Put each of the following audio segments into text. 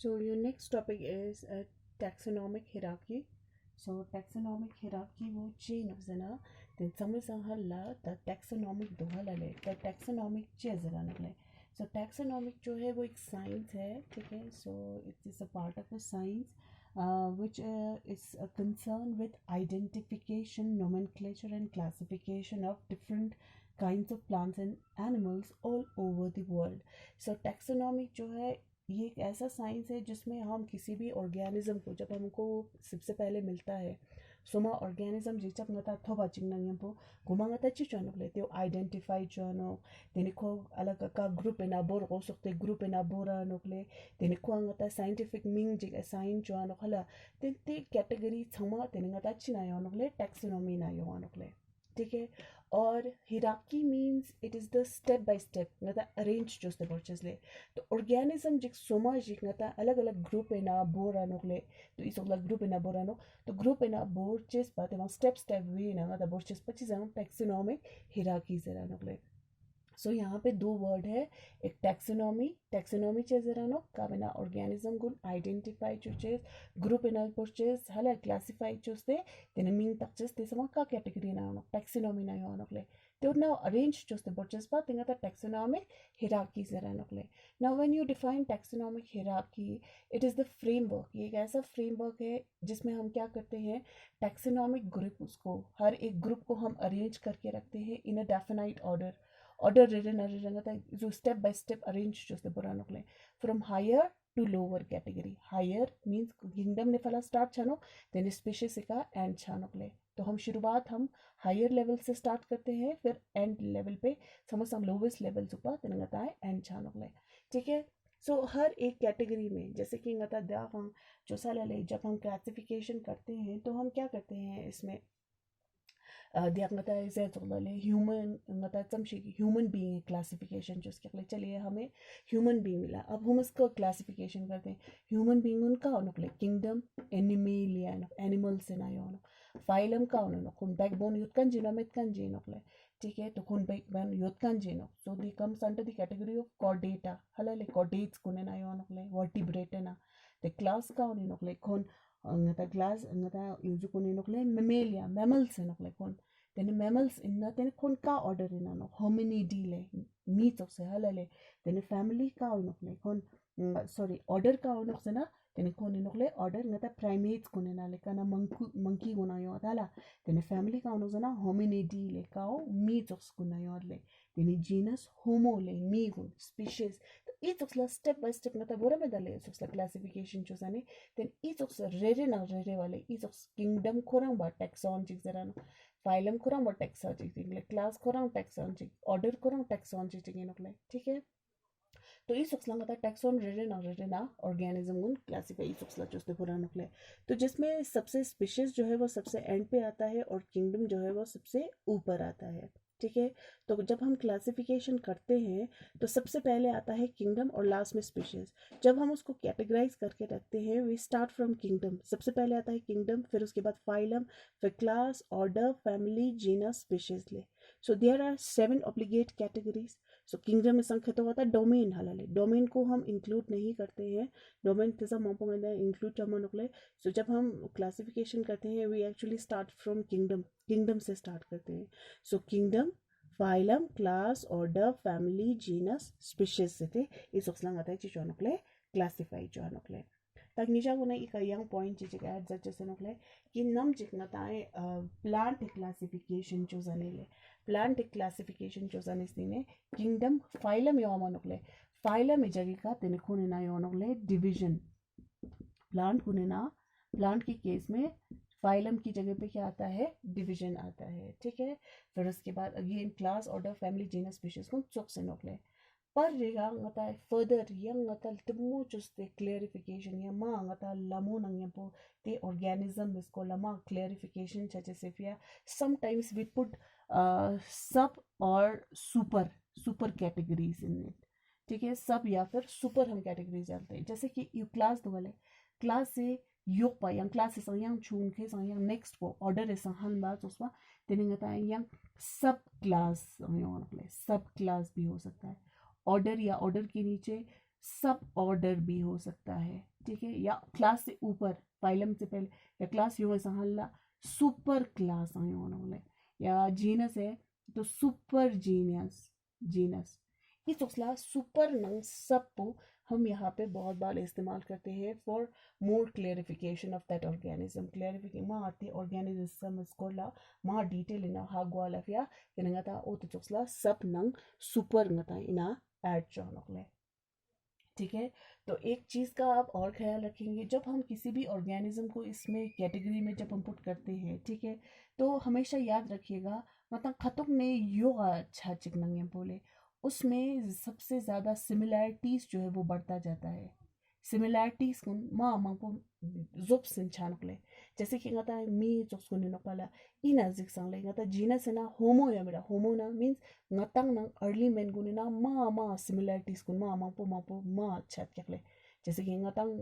So your next topic is a taxonomic hierarchy. So taxonomic hierarchy वो chain of zana. Then samul sanghalla the taxonomic दोहलले. The taxonomic चे जरा नगले. So taxonomic जो है वो एक science है, ठीक है? So it is a part of a science which is a concern with identification, nomenclature and classification of different kinds of plants and animals all over the world. So taxonomic जो है ये एक ऐसा science है जिसमें हम किसी भी ऑर्गेनिज्म को जब हमको सबसे पहले मिलता है सुमा organism जिचक ngata thoba chingnang yampo guma ngata chi chano ple te identify chano teni ko alaka ka group ena bor ko sokte group ena bora nokle teni ko ngata scientific ming jig assign chano khala ten te category chama teni ngata china yo nokle taxonomy na yo nokle ठीक है और hierarchy means it is the step by step ngata arrange जो step परचेस ले तो organism जिक सोमा जिक ngata अलग अलग ग्रुप है ना बोर आनोक ले तो इस अलग ग्रुप है ना बोर आनो तो ग्रुप है ना बोर चेस पाते वहाँ स्टेप स्टेप वे ना ngata बोर चेस पच्चीस आनो टैक्सोनॉमिक हिराकी से आनोक ले सो यहाँ पे दो वर्ड है एक टैक्सोनॉमी चेजरानो कावेना ऑर्गेनिज्म गुन आइडेंटिफाई चुचेस ग्रुप इनल परचेस हला क्लासिफाई चुस्ते तेने मीन तक्चेस ते समा का कैटेगरी ना ono टैक्सोनॉमी ना यो ono kle they would now arrange just the purchase path in the taxonomic hierarchies now when you define taxonomic hierarchy it is the framework ये एक ऐसा framework है जिसमें हम क्या करते हैं taxonomic group उसको हर एक ग्रुप को हम अरेंज करके रखते हैं in a definite order written जो step by step arrange just the पुरानों from higher to lower category higher means kingdom ने फला start छानो then species का end छानो तो हम शुरुआत हम हायर लेवल से स्टार्ट करते हैं फिर एंड लेवल पे समझ हम लोवेस्ट लेवल सुपा तेनगता है एंड छानोगले ठीक है सो हर एक कैटेगरी में जैसे कि ngata दा हम जो साल ले जब हम क्लासिफिकेशन करते हैं तो हम क्या करते हैं इसमें दिया ngata ऐसे तो ले ह्यूमन ngata समझी ह्यूमन बीइंग क्लासिफिकेशन जो उसके लिए चलिए हमें ह्यूमन बीइंग मिला अब हम इसको क्लासिफिकेशन करते हैं ह्यूमन बीइंग उनका उनके किंगडम एनिमेलिया एनिमल से ना यो फाइलम का उन्होंने खून बैकबोन युद्धकन जीनो में कन जीनो ले ठीक है तो खून बैकबोन युद्धकन जीनो so they comes under the category of Chordata हलाले कॉर्डेट्स कोने ना यो नोले वर्टिब्रेट ना द क्लास का उन्हें नोले खून ngata glass ngata yuju कोने नोले मेमेलिया मैमल्स नोले खून तेने मैमल्स इन्ना तेने खून का ऑर्डर इना नो होमिनिडी ले मीट ऑफ से हलाले तेने फैमिली का नोले खून सॉरी ऑर्डर का नोले ना तेने कोने नोले ऑर्डर ngata primates कोने ना ले kana monkey कोना यो ताला तेने family का उनो जना hominidae ले काओ meats कोना यो ले तेने genus homo ले मीगुन species तो each of la step by step ngata बोरा में डाले each of la classification जो जाने then each of rere ना rere वाले each of kingdom खोरंग बा taxon चिक जरा नो phylum खोरंग बा taxon चिक ले class खोरंग taxon चिक order खोरंग taxon चिक चिक नोले ठीक है तो इस सुक्सला मतलब टैक्सोन रेरेना ऑर्गेनिज्म उन क्लासिफाई इस सुक्सला जो पुरानों के तो जिसमें सबसे स्पीशीज जो है वो सबसे एंड पे आता है और किंगडम जो है वो सबसे ऊपर आता है ठीक है तो जब हम क्लासिफिकेशन करते हैं तो सबसे पहले आता है किंगडम और लास्ट में स्पीशीज जब हम उसको कैटेगराइज करके रखते हैं वी स्टार्ट फ्रॉम किंगडम सबसे पहले आता है किंगडम फिर उसके बाद फाइलम फिर class order family genus species ले so there are 7 obligate categories so kingdom में संख्या तो होता है डोमेन हलाले डोमेन को हम इंक्लूड नहीं करते हैं डोमेन तसा मोपो में इंक्लूड चमन नकले सो जब हम क्लासिफिकेशन करते हैं we actually start from kingdom से स्टार्ट करते हैं so kingdom phylum class order family genus species से थे इस ओक्सलांग आता है चीजों नकले क्लासिफाई जो नकले तक नीचा को नहीं एक यंग पॉइंट चीज का ऐड जैसे नकले कि नम जिकनताएं प्लांट क्लासिफिकेशन जो जनेले प्लांट क्लासिफिकेशन जो जनेस्तीने किंगडम फाइलम योमनोले फाइलम जगह का तेने खूने ना योनोले डिवीजन प्लांट खूने ना प्लांट के केस में फाइलम की जगह पे क्या आता है डिवीजन आता है ठीक है फिर उसके बाद again class order family genus species को चुक से नोले पर रेगा ngata further yang ngata temu just the clarification ya ma ngata lamu nang yampo the organism isko lama clarification chache fia sometimes we put sub or super categories in it ठीक है सब या फिर सुपर हम categories डालते हैं जैसे कि यू क्लास दो वाले क्लास से योग पा yang क्लास से yang chun के yang नेक्स्ट को ऑर्डर है संहन बात उसमें तेने ngata yang सब क्लास सब क्लास भी हो सकता है ऑर्डर या ऑर्डर के नीचे सब ऑर्डर भी हो सकता है, ठीक है, या क्लास से ऊपर, फाइलम से पहले, या क्लास यो हल्ला सुपर क्लास आयो, या जीनस है तो सुपर जीनियस, जीनस। इस सुपर नंग सब को हम यहाँ पे बहुत बार इस्तेमाल करते हैं for more clarification of that organism, clarification मा आती ऑर्गेनिज्म स्कोला मा डिटेल इना हागवाला फिया केनंगता ओ तो सब नंग सुपर ngata इना ऐड चौनकले, ठीक है। तो एक चीज़ का आप और ख्याल रखेंगे, जब हम किसी भी ऑर्गेनिज्म को इसमें कैटेगरी में जब हम पुट करते हैं, ठीक है, तो हमेशा याद रखिएगा मतलब खतुक ने योगा अच्छा चिकनंगे बोले उसमें सबसे ज़्यादा सिमिलैरिटीज़ जो है वो बढ़ता जाता है। सिमिलैरिटीज़ कुन मा मा को जुप सिंचानकले, जैसे कि ngata मी जोक्स कुन नकला ina zik sang le ngata jina sena homo ya mira homo na means ngatang nang early men guni na ma similarities kun ma po ma chat kyakle, जैसे कि ngatang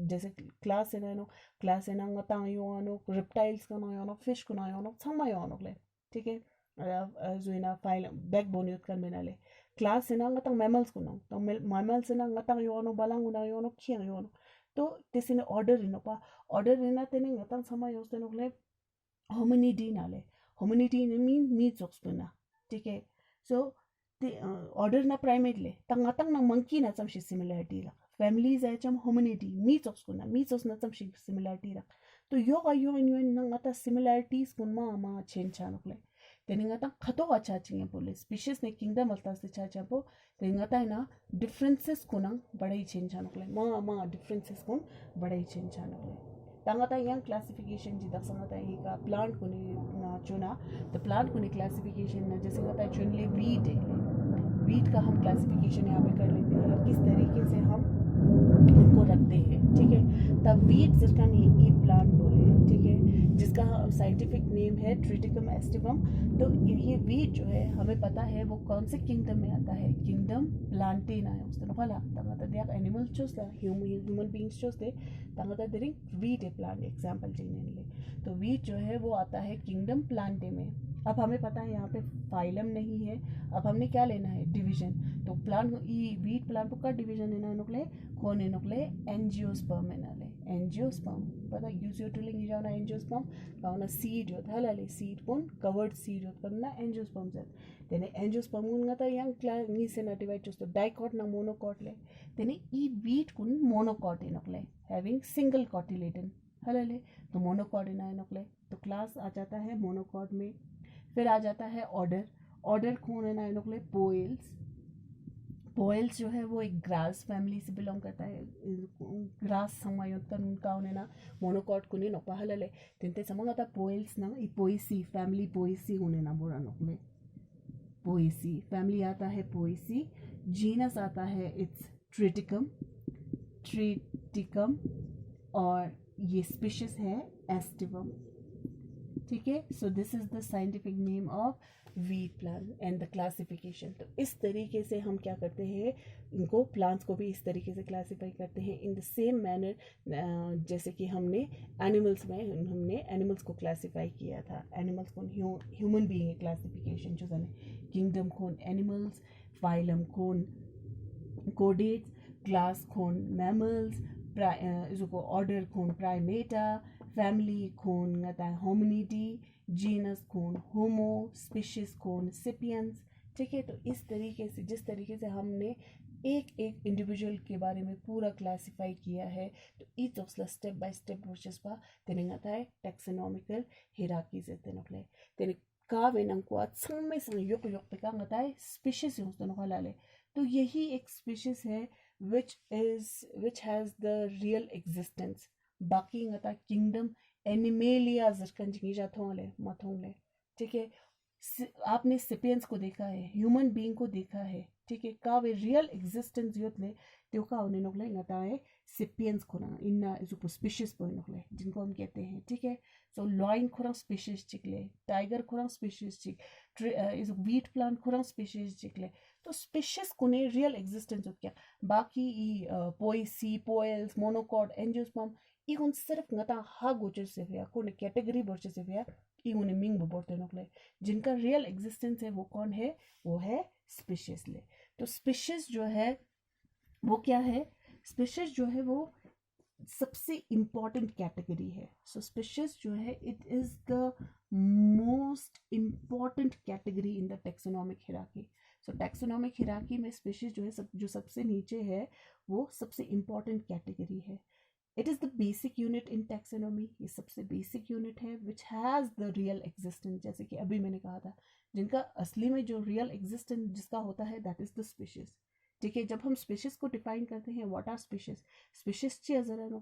जैसे क्लास है ना class है ना ngatang यो ano reptiles का ना यो ano fish को ना यो ano छंग यो ano ले, ठीक है। जो इना फाइल बैकबोन यूज कर मेना ले क्लास है ना ngatang mammals को ना तो mammals है ना ngatang यो ano balang ना यो ano खिया यो ano, तो तेसे ने ऑर्डर इना तेने ngatang sama यो तेने ले होमिनिडी नाले, होमिनिडी मीन मी जोक्सपना, ठीक है। सो ऑर्डर ना प्राइमेट ले तंग ना मंकी ना चमशी सिमिलरिटी ला फैमिलीज है चम होमिनिडी मी जोक्सपना मी जोक्स ना चमशी सिमिलरिटी ला, तो यो इन ngata similarities kun ma chen chanukle तेने ngata खतो अच्छा चिंगे बोले स्पीशीज ने किंगडम अलता से चाचा पो तेने ngata है ना डिफरेंसेस कुनंग बड़े ही chen chanukle ma डिफरेंसेस कुन बड़े ही chen chanukle तंगता यंग क्लासिफिकेशन जी दक्षता ही का प्लांट को ने चुना तो प्लांट को ने क्लासिफिकेशन ना जैसे होता है चुन ले वीट है, वीट का हम क्लासिफिकेशन यहाँ पे कर लेते हैं किस तरीके से हम उनको रखते हैं, ठीक है। तब वीट जिसका ए प्लांट बोले, ठीक है, जिसका साइंटिफिक नेम है ट्रिटिकम एस्टिवम। तो ये वीट जो है हमें पता है वो कौन से किंगडम में आता है, किंगडम प्लांटेना है उसने वाला तंगता दिया एनिमल चूस ह्यूमन बीइंग्स चूसते तंगता देरिंग वीट ए प्लांट एग्जांपल जीने ले, तो वीट जो है वो आता है किंगडम प्लांटे में। अब हमें पता है यहाँ पे फाइलम नहीं है, अब हमने क्या लेना है डिवीजन, तो प्लांट वीट प्लांट का डिवीजन लेना है नुकले कौन है नुकले एंजियोस्पर्म है नाले एंजियोस्पर्म पता यूजियो टूलिंग ही जाना एंजियोस्पर्म काउना सीड होता है लाले सीड कौन कवर्ड सीड होता करना एंजियोस्पर्म से तेने एंजियोस्पर्म उनका तो यंग क्लास नी से ना डिवाइड चुस्तो डाइकॉट ना मोनोकॉट ले तेने ई वीट कुन मोनोकॉट है नुकले हैविंग सिंगल कॉटिलेडन हलाले, तो मोनोकॉट है नुकले, तो क्लास आ जाता है मोनोकॉट में। फिर आ जाता है ऑर्डर, ऑर्डर कौन है ना नुकले पोएल्स, पोएल्स जो है वो एक ग्रास फैमिली से बिलोंग करता है, ग्रास समायोत्तन उनका उन्हें ना मोनोकॉट कुने नोपा हलले तिनते समंग आता पोएल्स ना ई पोएसी फैमिली पोएसी उन्हें ना बोरा नोकले पोएसी फैमिली आता है पोएसी, जीनस आता है इट्स ट्रिटिकम ट्रिटिकम और ये स्पीशीज है एस्टिवम, ठीक है। So this is the scientific name of wheat plant and the classification. तो इस तरीके से हम क्या करते हैं इनको प्लांट्स को भी इस तरीके से क्लासीफाई करते हैं इन द सेम मैनर जैसे कि हमने एनिमल्स में हमने एनिमल्स को क्लासीफाई किया था, एनिमल्स को ह्यूमन बीइंग क्लासिफिकेशन जो किंगडम खोन एनिमल्स, फाइलम खोन कोडेट्स, क्लास खोन मैमल्स, ऑर्डर खोन प्राइमेटा, फैमिली खोन ngata होमिनिडी, जीनस खोन होमो, स्पीशीज खोन सिपियंस, ठीक है। तो इस तरीके से जिस तरीके से हमने एक एक इंडिविजुअल के बारे में पूरा क्लासिफाई किया है, तो each of step by step process पा तेने ngata है टेक्सोनॉमिकल हिरार्की से तेनोकले तेने का वेनंग को संग में संग yok पे का ngata है स्पीशीज यूज तेनोका लाले, तो यही एक स्पीशीज है which has the real existence, बाकी ngata किंगडम एनिमेलिया जरकन जिंगी जाथोंले मथोंले, ठीक है। आपने सिपियंस को देखा है, ह्यूमन बीइंग को देखा है, ठीक है, का वे रियल एग्जिस्टेंस योतले त्यो का उन्हें नोकले ngata है सिपियंस को ना इन्ना जो स्पीशीज पर नोकले जिनको हम कहते हैं, ठीक है। सो लॉइन खोरा स्पीशीज चिकले, टाइगर खोरा स्पीशीज चिक, इस वीट प्लांट खोरा स्पीशीज चिकले, तो स्पीशीज को ने रियल एग्जिस्टेंस होत क्या, बाकी पोएसी पोएल्स मोनोकॉट एंजियोस्पर्म इगुन सिर्फ ngata हा गोचर से हुआ कोने कैटेगरी बोर्चे से हुआ इगुन मिंग बोर्ते नोकले, जिनका रियल एग्जिस्टेंस है वो कौन है, वो है स्पीशीज ले। तो स्पीशीज जो है वो क्या है, स्पीशीज जो है वो सबसे इम्पॉर्टेंट कैटेगरी है। सो स्पीशीज जो है it is the most important category in the taxonomic hierarchy. So taxonomic hierarchy में स्पीशीज जो है जो सबसे नीचे है वो सबसे इम्पॉर्टेंट कैटेगरी है। It is the basic unit in taxonomy, ये सबसे बेसिक यूनिट है which has the real existence, जैसे कि अभी मैंने कहा था जिनका असली में जो रियल एग्जिस्टेंस जिसका होता है दैट इज़ द स्पीशीज। ठीक है, जब हम स्पीशीज को डिफाइन करते हैं व्हाट आर स्पीशीज, स्पीशीज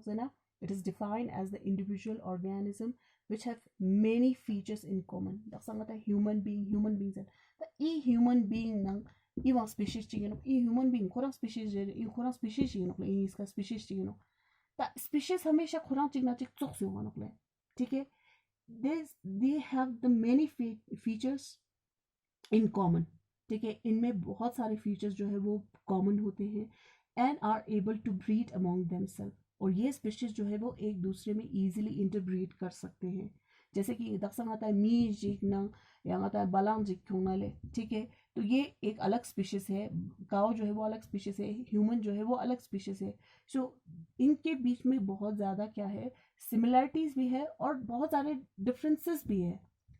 जना it is defined as the individual organism which have many features in common. Daksangata human beings and the human being nang iwa species chigeno human being khora species chigeno iska species chigeno ta species हमेशा खुराक चिकना चिक चुक से होगा नकले। ठीक है, they have the many features in common। ठीक है, इनमें बहुत सारे फीचर्स जो है वो कॉमन होते हैं and are able to breed among themselves, और ये स्पीशीज जो है वो एक दूसरे में इजीली इंटरब्रीड कर सकते हैं। जैसे कि दक्षिण आता है मी जिकना या आता है बलांग जिक्ले। ठीक है, तो ये एक अलग स्पीशीज है, काऊ जो है वो अलग स्पीशीज है, ह्यूमन जो है वो अलग स्पीशीज है। सो इनके बीच में बहुत ज़्यादा क्या है, सिमिलैरिटीज भी है और बहुत सारे डिफरेंसेस भी है।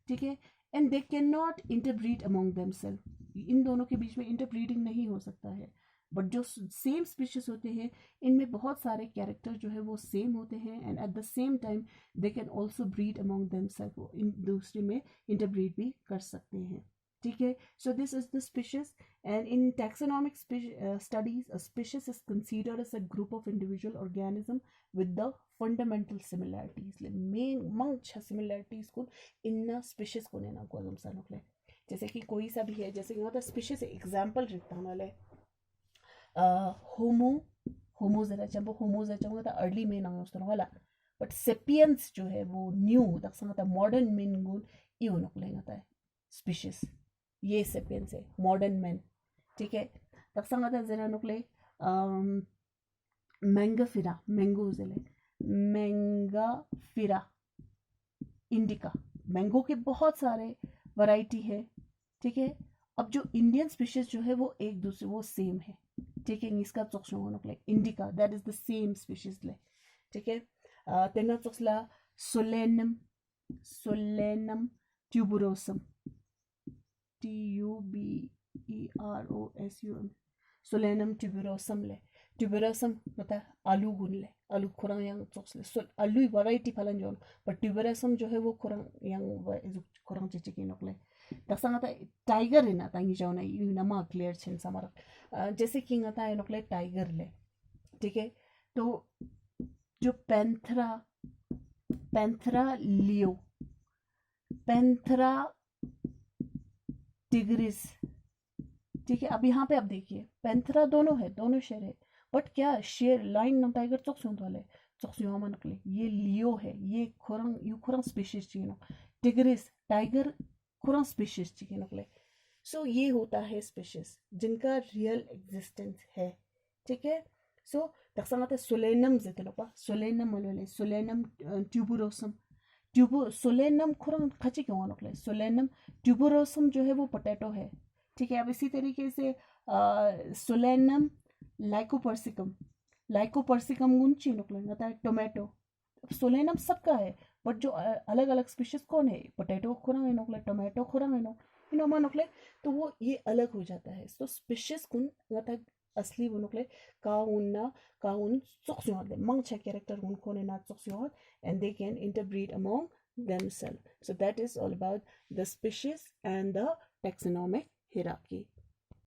ठीक है, and they can not interbreed among themselves, इन दोनों के बीच में इंटरब्रीडिंग नहीं हो सकता है। बट जो सेम स्पीशीज होते हैं इनमें बहुत सारे कैरेक्टर जो है वो सेम होते हैं and at the same time they can also breed among themselves, इन दूसरे में इंटरब्रीड भी कर सकते हैं। ठीक है, so this is the species and in taxonomic studies a species is considered as a group of individual organism with the fundamental similarities. मेन मंच सिमिलैरिटीज को इन स्पीशीज को नेना को नकले, जैसे कि कोई सा भी है, जैसे कि स्पीशीज एग्जाम्पल रिक्ता वाले होमो जरा चंबो होमो जरा चंबो अर्ली में ना उसतो वाला, बट सेपियंस जो है वो न्यू तक संगता मॉडर्न मेन गुण इयो नकले होता है स्पीशीज, ये सेपियंस है मॉडर्न मैन। ठीक है, तक संगता जरा नकले मैंगाफिरा मैंगो जले मैंगाफिरा इंडिका, मैंगो के बहुत सारे वैरायटी है। ठीक है, अब जो इंडियन स्पीशीज जो है वो एक दूसरे वो सेम है। ठीक है, इसका चोक्सोनोक्ले indica that is the same species ले। ठीक है, तेना चोक्सला Solanum Solanum tuberosum TUBEROSUM Solanum tuberosum ले, ट्यूबरोसम मतलब आलू गुन ले, आलू खुरा yang चोक्सले आलू वैरायटी फलन जो, पर ट्यूबरोसम जो है वो खुरा yang खुरा चिचिकी नोक्ले। दसंगता टाइगर है ना तांगी जाओ ना यू नमा क्लियर छेन समारा, जैसे कि ngata है नोक्ले टाइगर ले। ठीक है, तो जो पैंथरा पैंथरा लियो पैंथरा टिग्रिस। ठीक है, अब यहाँ पे आप देखिए पैंथरा दोनों है, दोनों शेर है, बट क्या शेर लाइन ना टाइगर चोक्सुन वाले चोक्सु हम नकले, ये लियो है, ये खुरंग यू खुरंग स्पीशीज चाहिए ना, टिग्रिस टाइगर खुरंग स्पीशीज चाहिए नकले। सो ये होता है स्पीशीज जिनका रियल एग्जिस्टेंस है। ठीक है, सो तकसंगत सोलेनम जेतलोपा सोलेनम मलोले सोलेनम ट्यूबरोसम सोलेनम खुरंग खची क्यों नकले, सोलेनम ट्यूबरोसम जो है वो पोटैटो है। ठीक है, अब इसी तरीके से सोलेनम लाइकोपर्सिकम गुंची नकले होता है टोमेटो। सोलेनम सबका है, बट जो अलग अलग स्पीशीज कौन है, पोटैटो खुरंग है नकले, टोमेटो खुरंग है नो नकले, तो वो ये अलग हो जाता है। तो स्पीशीज कुन मतलब असली वो नकले काउन चोक्सुआद मंगछा कैरेक्टर उन कोने ना चोक्सुआद and they can interbreed among themselves. So that is all about the species and the taxonomic hierarchy.